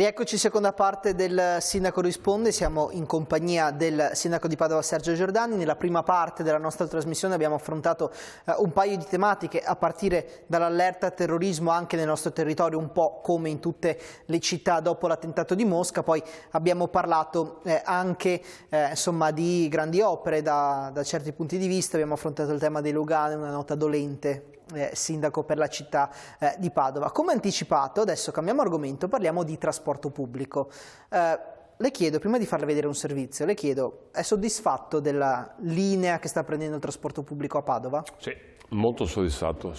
Rieccoci, seconda parte del Sindaco risponde, siamo in compagnia del Sindaco di Padova Sergio Giordani. Nella prima parte della nostra trasmissione abbiamo affrontato un paio di tematiche, a partire dall'allerta terrorismo anche nel nostro territorio, un po' come in tutte le città dopo l'attentato di Mosca. Poi abbiamo parlato anche insomma, di grandi opere da certi punti di vista, abbiamo affrontato il tema dei Lugano, una nota dolente. Sindaco per la città di Padova. Come anticipato, adesso cambiamo argomento, parliamo di trasporto pubblico. Le chiedo, prima di farle vedere un servizio, le chiedo, è soddisfatto della linea che sta prendendo il trasporto pubblico a Padova? Sì, molto soddisfatto.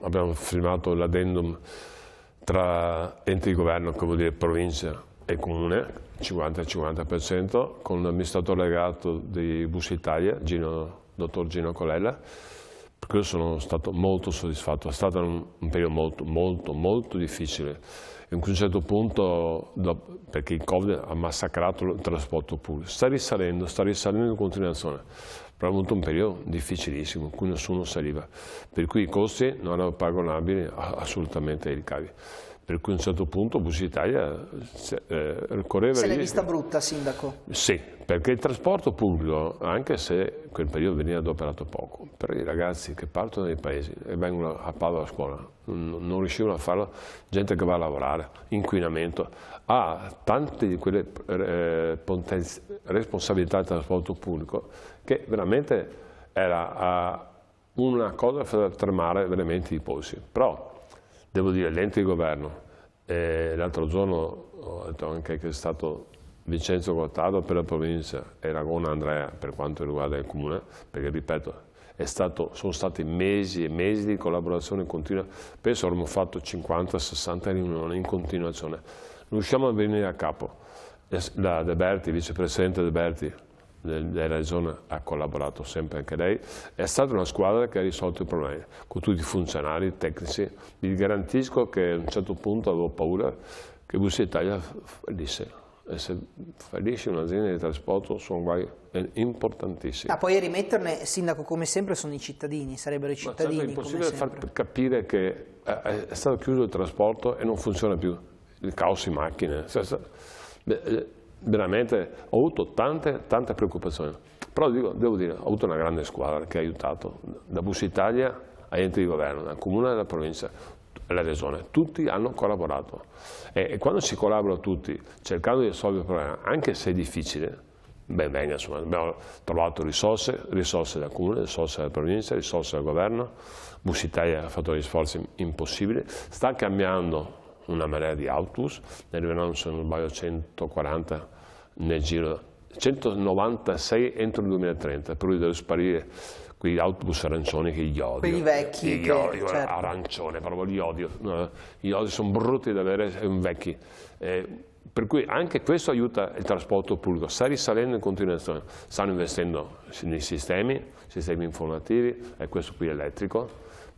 Abbiamo firmato l'addendum tra enti di governo, che vuol dire provincia e comune, 50-50%, con l'amministratore delegato di Bus Italia, dottor Gino Colella. Per quello sono stato molto soddisfatto. È stato un periodo molto difficile. In un certo punto, perché il Covid ha massacrato il trasporto pubblico, sta risalendo in continuazione. Però ha avuto un periodo difficilissimo, in cui nessuno saliva, per cui i costi non erano paragonabili assolutamente ai ricavi. Per cui a un certo punto Bus Italia correva... Se l'è vista brutta, Sindaco? Sì, perché il trasporto pubblico, anche se quel periodo veniva adoperato poco, per i ragazzi che partono dai paesi e vengono a Padova a scuola, non riuscivano a farlo, gente che va a lavorare, inquinamento, ha tante di quelle responsabilità del trasporto pubblico che veramente era una cosa per tremare veramente i polsi. Però devo dire, l'ente di governo, l'altro giorno ho detto anche che è stato Vincenzo Gottardo per la provincia e Ragona Andrea per quanto riguarda il comune, perché ripeto, sono stati mesi e mesi di collaborazione continua, penso avremmo fatto 50-60 riunioni in continuazione, non riusciamo a venire a capo. La De Berti, vicepresidente De Berti della regione, ha collaborato sempre anche lei, è stata una squadra che ha risolto i problemi con tutti i funzionari, tecnici. Vi garantisco che a un certo punto avevo paura che Bus Italia fallisse, e se fallisce un'azienda di trasporto sono guai importantissimi. Poi a rimetterne, Sindaco, come sempre sono i cittadini, sarebbero i cittadini. Ma certo, è impossibile far capire che è stato chiuso il trasporto e non funziona più, il caos in macchine. Veramente ho avuto tante preoccupazioni, però devo dire, ho avuto una grande squadra che ha aiutato, da Bus Italia agli enti di governo, dal comune, dalla provincia, alla regione, tutti hanno collaborato e quando si collabora tutti cercando di risolvere il problema, anche se è difficile, ben venga, insomma, abbiamo trovato risorse dal comune, risorse dalla provincia, risorse dal governo. Bus Italia ha fatto degli sforzi impossibili, sta cambiando una marea di autobus, ne arriveranno, se non sbaglio, 140 nel giro, 196 entro il 2030, per cui deve sparire quegli autobus arancioni che gli odio. Quelli vecchi. Certo. Arancione, proprio li odio. Gli odio, sono brutti da avere, vecchi. Per cui anche questo aiuta il trasporto pubblico, sta risalendo in continuazione, stanno investendo nei sistemi informativi, e questo qui è elettrico,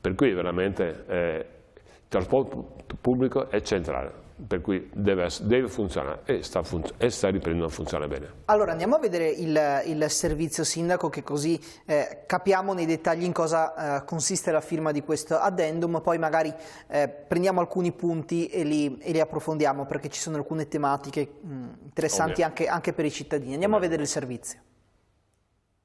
per cui veramente... Il trasporto pubblico è centrale, per cui deve funzionare e sta riprendendo a funzionare bene. Allora andiamo a vedere il servizio, Sindaco, che così capiamo nei dettagli in cosa consiste la firma di questo addendum, poi magari prendiamo alcuni punti e li approfondiamo, perché ci sono alcune tematiche interessanti anche per i cittadini. Andiamo a vedere il servizio.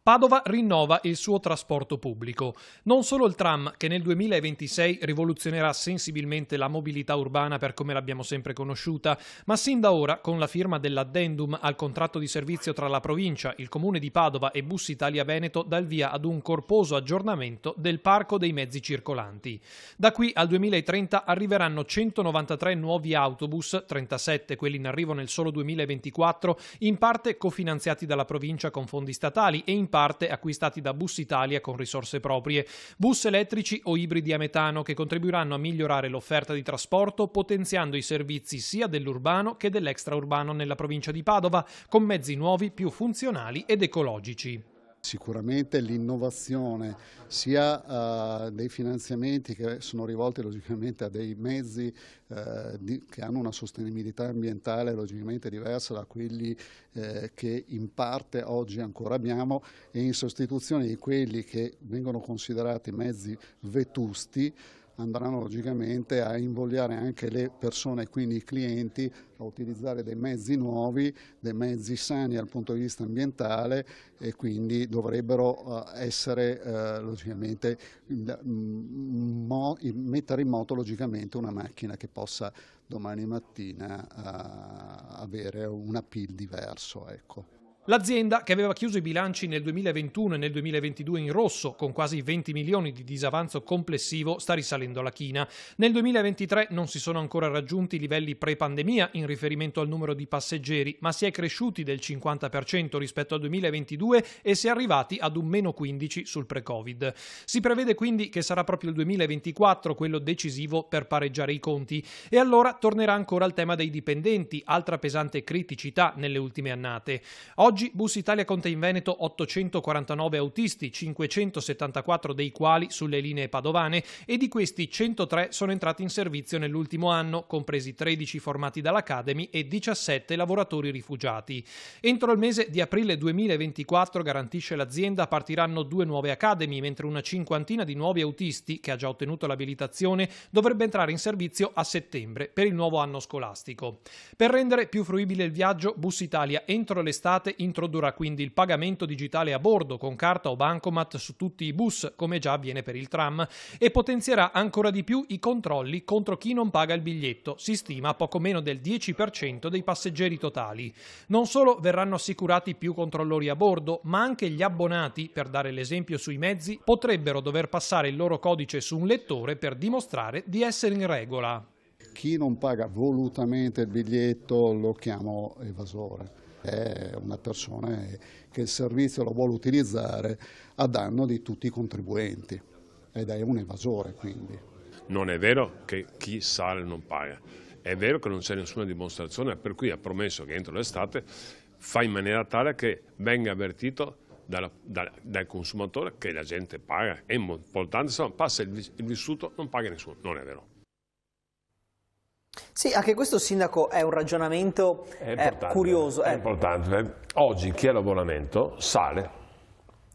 Padova rinnova il suo trasporto pubblico. Non solo il tram, che nel 2026 rivoluzionerà sensibilmente la mobilità urbana per come l'abbiamo sempre conosciuta, ma sin da ora, con la firma dell'addendum al contratto di servizio tra la provincia, il comune di Padova e Bus Italia Veneto, dà il via ad un corposo aggiornamento del parco dei mezzi circolanti. Da qui al 2030 arriveranno 193 nuovi autobus, 37 quelli in arrivo nel solo 2024, in parte cofinanziati dalla provincia con fondi statali e in parte acquistati da Bus Italia con risorse proprie, bus elettrici o ibridi a metano che contribuiranno a migliorare l'offerta di trasporto potenziando i servizi sia dell'urbano che dell'extraurbano nella provincia di Padova con mezzi nuovi più funzionali ed ecologici. Sicuramente l'innovazione sia dei finanziamenti che sono rivolti logicamente a dei mezzi che hanno una sostenibilità ambientale logicamente diversa da quelli che in parte oggi ancora abbiamo, e in sostituzione di quelli che vengono considerati mezzi vetusti andranno logicamente a invogliare anche le persone, quindi i clienti, a utilizzare dei mezzi nuovi, dei mezzi sani dal punto di vista ambientale, e quindi dovrebbero essere logicamente mettere in moto logicamente una macchina che possa domani mattina avere un appeal diverso, ecco. L'azienda, che aveva chiuso i bilanci nel 2021 e nel 2022 in rosso, con quasi 20 milioni di disavanzo complessivo, sta risalendo la china. Nel 2023 non si sono ancora raggiunti i livelli pre-pandemia in riferimento al numero di passeggeri, ma si è cresciuti del 50% rispetto al 2022 e si è arrivati ad un meno 15 sul pre-Covid. Si prevede quindi che sarà proprio il 2024 quello decisivo per pareggiare i conti. E allora tornerà ancora il tema dei dipendenti, altra pesante criticità nelle ultime annate. Oggi Bus Italia conta in Veneto 849 autisti, 574 dei quali sulle linee padovane, e di questi 103 sono entrati in servizio nell'ultimo anno, compresi 13 formati dall'Academy e 17 lavoratori rifugiati. Entro il mese di aprile 2024, garantisce l'azienda, partiranno 2 nuove Academy, mentre una cinquantina di nuovi autisti, che ha già ottenuto l'abilitazione, dovrebbe entrare in servizio a settembre per il nuovo anno scolastico. Per rendere più fruibile il viaggio, Bus Italia entro l'estate introdurrà quindi il pagamento digitale a bordo con carta o bancomat su tutti i bus, come già avviene per il tram, e potenzierà ancora di più i controlli contro chi non paga il biglietto, si stima poco meno del 10% dei passeggeri totali. Non solo verranno assicurati più controllori a bordo, ma anche gli abbonati, per dare l'esempio sui mezzi, potrebbero dover passare il loro codice su un lettore per dimostrare di essere in regola. Chi non paga volutamente il biglietto lo chiamo evasore. È una persona che il servizio lo vuole utilizzare a danno di tutti i contribuenti ed è un evasore, quindi. Non è vero che chi sale non paga, è vero che non c'è nessuna dimostrazione, per cui ha promesso che entro l'estate fa in maniera tale che venga avvertito dal consumatore che la gente paga. È importante, se no passa il vissuto, non paga nessuno, non è vero. Sì, anche questo, sindaco, è un ragionamento curioso. È importante. Oggi chi ha l'abbonamento sale,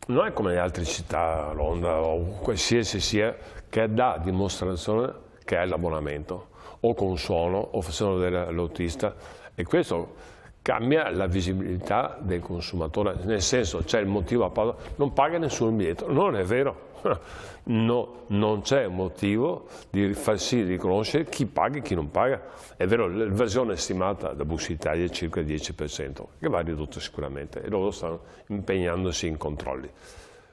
non è come le altre città, Londra o qualsiasi sia, che dà dimostrazione che ha l'abbonamento, o con suono o facendo dell'autista, e questo cambia la visibilità del consumatore, nel senso c'è il motivo a pago, non paga nessun biglietto, non è vero. No, non c'è motivo di far sì riconoscere chi paga e chi non paga. È vero, l'evasione è stimata da Bus Italia circa il 10%, che va ridotto sicuramente, e loro stanno impegnandosi in controlli.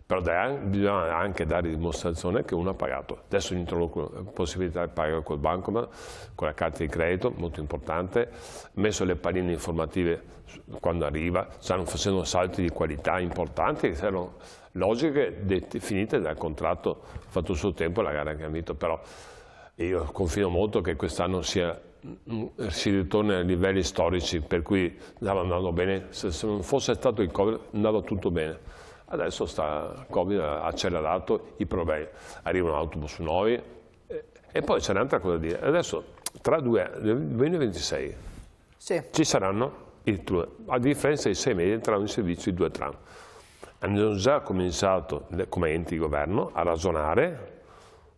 Però bisogna anche dare dimostrazione che uno ha pagato. Adesso introduco la possibilità di pagare col bancomat, con la carta di credito, molto importante, messo le palline informative quando arriva, stanno facendo salti di qualità importanti, che saranno logiche definite dal contratto fatto sul tempo, la gara che ha vinto. Però io confido molto che quest'anno si ritorni ai livelli storici, per cui stava andando bene. Se non fosse stato il Covid andava tutto bene. Adesso il Covid ha accelerato i problemi, arrivano autobus nuovi, e poi c'è un'altra cosa da dire. Adesso tra nel 2026 ci saranno, a differenza di 6 mesi, entreranno in servizio i 2 tram. Hanno già cominciato come enti di governo a ragionare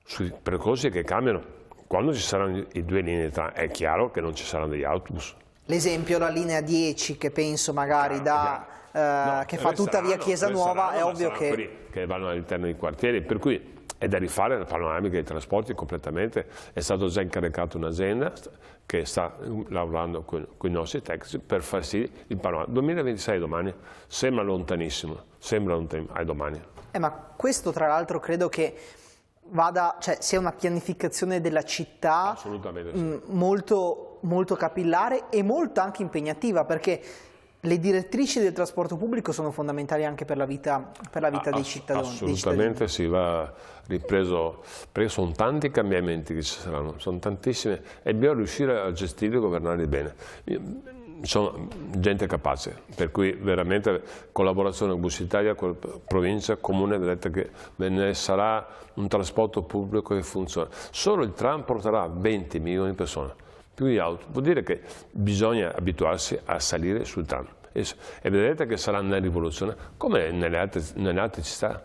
sui percorsi che cambiano. Quando ci saranno i 2 linee di tram è chiaro che non ci saranno degli autobus. L'esempio, la linea 10, che penso magari che fa tutta via Chiesa Nuova, è ovvio che vanno all'interno dei quartieri, per cui è da rifare la panoramica dei trasporti completamente. È stato già incaricato un'azienda che sta lavorando con i nostri tecnici per far sì il panorama. 2026 domani sembra lontanissimo, a domani. Ma questo tra l'altro credo che sia una pianificazione della città molto, molto capillare e molto anche impegnativa, perché le direttrici del trasporto pubblico sono fondamentali anche per la vita dei cittadini. Assolutamente si va ripreso, perché sono tanti cambiamenti che ci saranno, sono tantissime, e bisogna riuscire a gestirli e governarli bene. Sono gente capace, per cui veramente collaborazione con Bus Italia, con la provincia, comune, vedete che ne sarà un trasporto pubblico che funziona. Solo il tram porterà 20 milioni di persone, più di auto. Vuol dire che bisogna abituarsi a salire sul tram, e vedrete che sarà una rivoluzione come nelle altre città.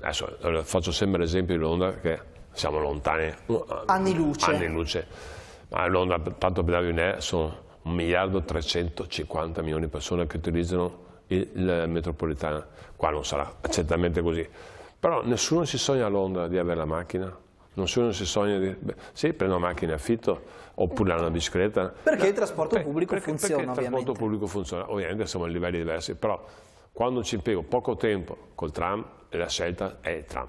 Adesso faccio sempre l'esempio di Londra, che siamo lontani anni luce. Anni luce. Ma Londra, tanto per darvi un'idea, sono 1.350 milioni di persone che utilizzano la metropolitana. Qua non sarà certamente così. Però nessuno si sogna a Londra di avere la macchina. Nessuno si sogna di... Sì, prendo una macchina in affitto oppure una bicicletta. Perché il trasporto pubblico funziona, perché il trasporto pubblico funziona. Ovviamente siamo a livelli diversi, però quando ci impiego poco tempo col tram, la scelta è il tram.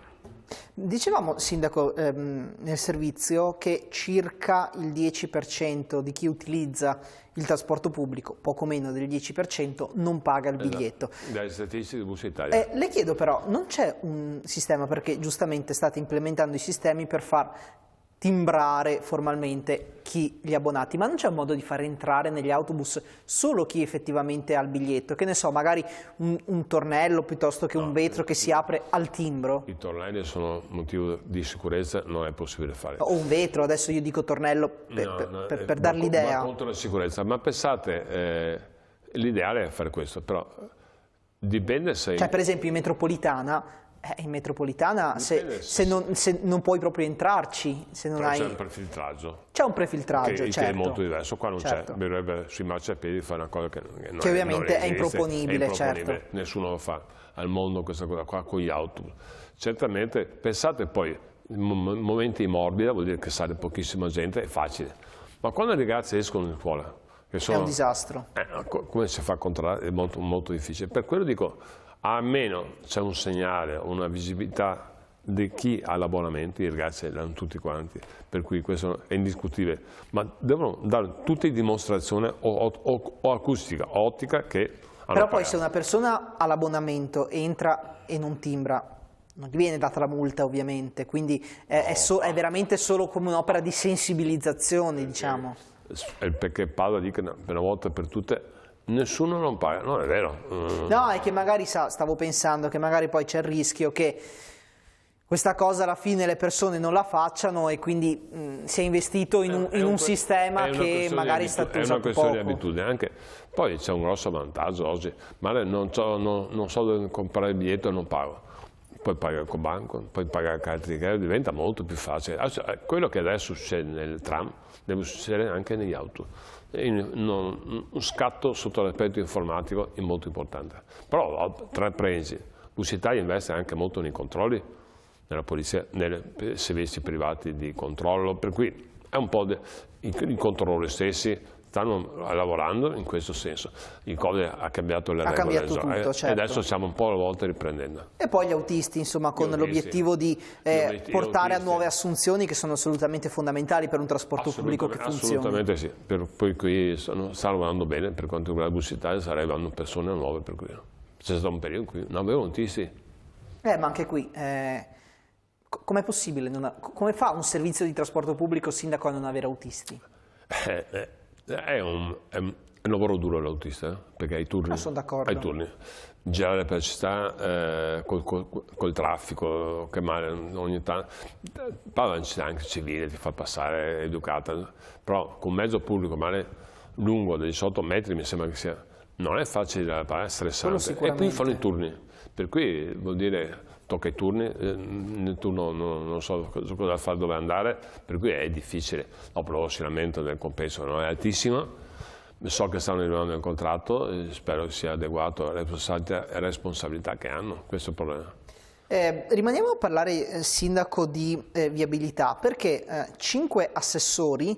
Dicevamo, Sindaco, nel servizio che circa il 10% di chi utilizza il trasporto pubblico, poco meno del 10%, non paga il biglietto. Dalle statistiche di Bussi Italia. Le chiedo però, non c'è un sistema, perché giustamente state implementando i sistemi per far timbrare formalmente gli abbonati, ma non c'è un modo di far entrare negli autobus solo chi effettivamente ha il biglietto? Che ne so, magari un tornello piuttosto che un vetro che si apre al timbro? I tornelli sono motivo di sicurezza, non è possibile fare. O un vetro, adesso io dico tornello per dar l'idea. Va contro la sicurezza, ma pensate, l'ideale è fare questo, però dipende se... Cioè per esempio in metropolitana se non puoi proprio entrarci, se non hai... C'è un prefiltraggio. C'è un prefiltraggio, che certo. è molto diverso, qua non certo. c'è, bisognerebbe sui marciapiedi fare una cosa che ovviamente non è improponibile, certo. Nessuno lo fa al mondo questa cosa qua con gli autobus. Certamente, pensate poi, momenti morbidi, vuol dire che sale pochissima gente, è facile. Ma quando i ragazzi escono in scuola, che sono, è un disastro. Come si fa a controllare? È molto, molto difficile. Per quello dico, almeno c'è un segnale, una visibilità di chi ha l'abbonamento, i ragazzi l'hanno tutti quanti, per cui questo è indiscutibile, ma devono dare tutte dimostrazioni o acustica, ottica che hanno Però poi pagato. se una persona ha l'abbonamento, entra e non timbra, non gli viene data la multa ovviamente, quindi è veramente solo come un'opera di sensibilizzazione, diciamo. Perché Padova dice per una volta per tutte nessuno non paga, non è vero. No, è che magari stavo pensando che magari poi c'è il rischio che questa cosa alla fine le persone non la facciano e quindi si è investito in un sistema che magari è stato usato poco. È una questione di abitudine, anche poi c'è un grosso vantaggio oggi, ma non so dove comprare il biglietto e non pago. Poi paga col banco, poi paga carta di credito, diventa molto più facile. Quello che adesso succede nel tram deve succedere anche negli auto. Un scatto sotto l'aspetto informatico è molto importante. Però tra presi, Bussi Italia investe anche molto nei controlli, nella polizia, nei servizi privati di controllo, per cui è un po' i controllori stessi stanno lavorando in questo senso. Il Covid ha cambiato le regole, cambiato tutto, certo. E adesso stiamo un po' alla volta riprendendo. E poi gli autisti, insomma, con l'obiettivo di portare a nuove assunzioni che sono assolutamente fondamentali per un trasporto pubblico che funzioni. Assolutamente sì, poi qui stanno lavorando bene, per quanto riguarda Bussi Italia arrivando persone nuove, per cui c'è stato un periodo in cui non avevano autisti. Ma anche qui, com'è possibile, come fa un servizio di trasporto pubblico, Sindaco, a non avere autisti? È un lavoro duro l'autista, perché hai turni. Sono d'accordo. Hai turni. Girare per città col traffico, che male ogni tanto. Parla in città anche civile, ti fa passare, educata, però con mezzo pubblico male lungo, da 18 metri, mi sembra che sia. Non è facile da parlare, è stressante. E poi fanno i turni, per cui vuol dire tocca i turni, nel turno non so cosa fare, dove andare, per cui è difficile. Dopo loro si lamentano del compenso, non è altissimo, so che stanno arrivando nel contratto e spero che sia adeguato alle responsabilità che hanno, questo è il problema. Rimaniamo a parlare, Sindaco, di viabilità, perché 5 assessori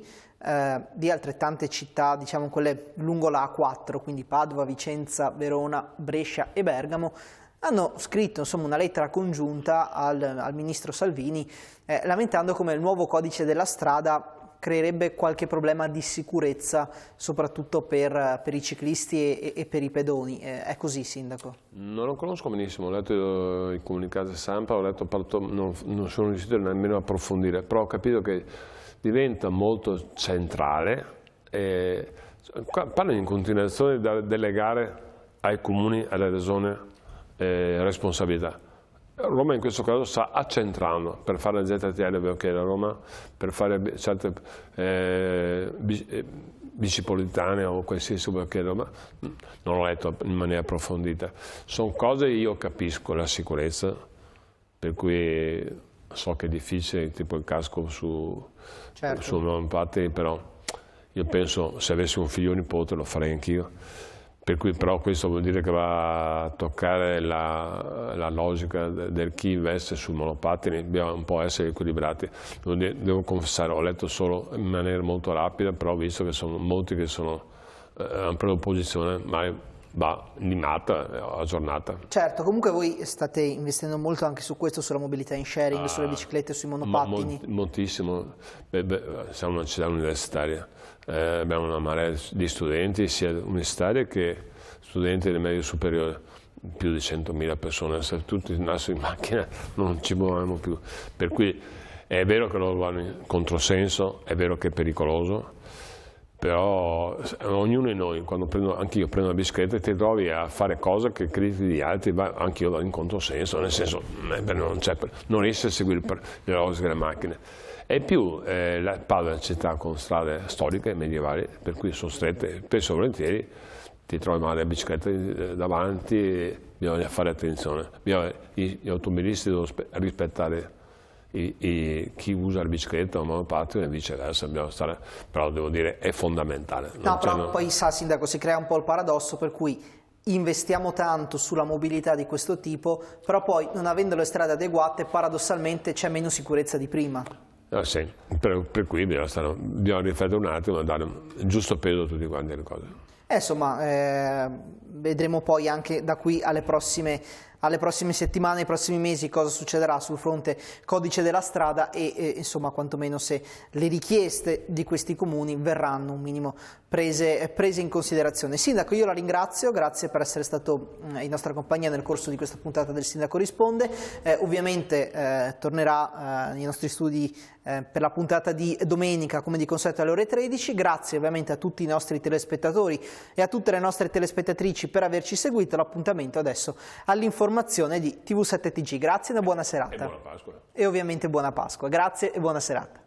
di altrettante città, diciamo quelle lungo la A4, quindi Padova, Vicenza, Verona, Brescia e Bergamo, hanno scritto insomma una lettera congiunta al ministro Salvini lamentando come il nuovo codice della strada creerebbe qualche problema di sicurezza soprattutto per i ciclisti e per i pedoni. È così, Sindaco? Non lo conosco benissimo, ho letto i comunicati stampa, non sono riuscito nemmeno a approfondire, però ho capito che diventa molto centrale parlo in continuazione da delegare ai comuni, alle regioni responsabilità. Roma in questo caso sta accentrando per fare la ZTL che è la Roma, per fare certe bicipolitane o qualsiasi che Roma, non l'ho letto in maniera approfondita. Sono cose che io capisco, la sicurezza, per cui so che è difficile, tipo il casco su Certo. monopattini, però io penso se avessi un figlio o nipote lo farei anch'io. Per cui però questo vuol dire che va a toccare la logica del chi investe sui monopattini, bisogna un po' essere equilibrati. Devo confessare, ho letto solo in maniera molto rapida, però ho visto che sono molti che hanno preso posizione, ma va limata, aggiornata. Certo, comunque voi state investendo molto anche su questo, sulla mobilità in sharing, sulle biciclette, sui monopattini. Moltissimo, siamo una città universitaria, abbiamo una marea di studenti, sia universitari che studenti del medio superiore, più di 100.000 persone, se tutti andassero in macchina non ci muoviamo più, per cui è vero che loro vanno in controsenso, è vero che è pericoloso, però ognuno di noi, anche io prendo la bicicletta, ti trovi a fare cose che critichi gli altri, anche io vado in controsenso, nel senso non riesci a seguire le logiche delle macchine. E più Padova è una città con strade storiche, medievali, per cui sono strette, spesso e volentieri ti trovi male le biciclette davanti, bisogna fare attenzione, gli automobilisti devono rispettare chi usa la bicicletta o il monopattino e viceversa, però devo dire è fondamentale. No, però poi sa, Sindaco, si crea un po' il paradosso per cui investiamo tanto sulla mobilità di questo tipo, però poi non avendo le strade adeguate paradossalmente c'è meno sicurezza di prima. Sì, per cui bisogna riflettere un attimo e dare il giusto peso a tutte quante le cose. Insomma, vedremo poi anche da qui alle prossime settimane, ai prossimi mesi cosa succederà sul fronte codice della strada e insomma quantomeno se le richieste di questi comuni verranno un minimo prese in considerazione. Sindaco, io la ringrazio, grazie per essere stato in nostra compagnia nel corso di questa puntata del Sindaco Risponde, ovviamente tornerà nei nostri studi per la puntata di domenica come di consueto alle ore 13, grazie ovviamente a tutti i nostri telespettatori e a tutte le nostre telespettatrici per averci seguito, l'appuntamento adesso all'informazione di TV7TG, grazie e una buona serata. E buona Pasqua. E ovviamente buona Pasqua, grazie e buona serata.